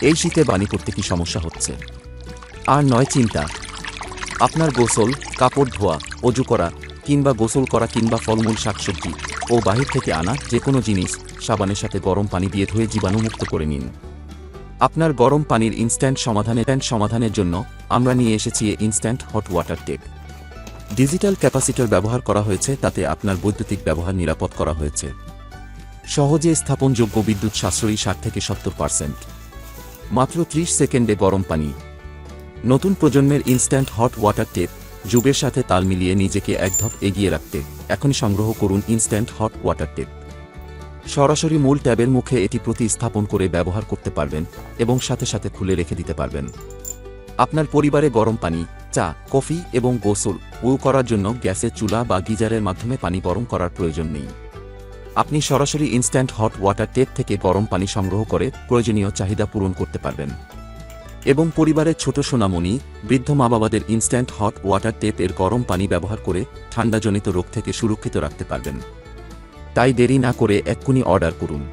এই শীতে বানি করতে কি সমস্যা হচ্ছে? আর নয় চিন্তা, আপনার গোসল, কাপড় ধোয়া, অজু করা কিংবা গোসল করা কিংবা ফলমূল, শাকসবজি ও বাহির থেকে আনা যে কোনো জিনিস সাবানের সাথে গরম পানি দিয়ে ধুয়ে জীবাণুমুক্ত করে নিন। আপনার গরম পানির ইনস্ট্যান্ট সমাধানের জন্য আমরা নিয়ে এসেছি instant hot water tap. Digital capacitor ব্যবহার করা হয়েছে, তাতে আপনার বৈদ্যুতিক ব্যবহার নিরাপদ করা হয়েছে। সহজে স্থাপনযোগ্য, বিদ্যুৎ সাশ্রয়ী 60 থেকে 70%। মাত্র 30 সেকেন্ডে গরম পানি। নতুন প্রজন্মের ইনস্ট্যান্ট হট ওয়াটার টেপ, যুগের সাথে তাল মিলিয়ে নিজেকে এক ধাপ এগিয়ে রাখতে এখনই সংগ্রহ করুন ইনস্ট্যান্ট হট ওয়াটার টেপ। সরাসরি মূল ট্যাবের মুখে এটি প্রতিস্থাপন করে ব্যবহার করতে পারবেন এবং সাথে সাথে খুলে রেখে দিতে পারবেন। আপনার পরিবারে গরম পানি, চা, কফি এবং গোসল করার জন্য গ্যাসের চুলা বা গিজারের মাধ্যমে পানি গরম করার প্রয়োজন নেই। আপনি সরাসরি ইনস্ট্যান্ট হট ওয়াটার টেপ থেকে গরম পানি সংগ্রহ করে প্রয়োজনীয় চাহিদা পূরণ করতে পারবেন এবং পরিবারের ছোট সোনামণি, বৃদ্ধ মা-বাবাদের ইনস্ট্যান্ট হট ওয়াটার টেপ এর গরম পানি ব্যবহার করে ঠান্ডাজনিত রোগ থেকে সুরক্ষিত রাখতে পারবেন। তাই দেরি না করে এক্ষুনি অর্ডার করুন।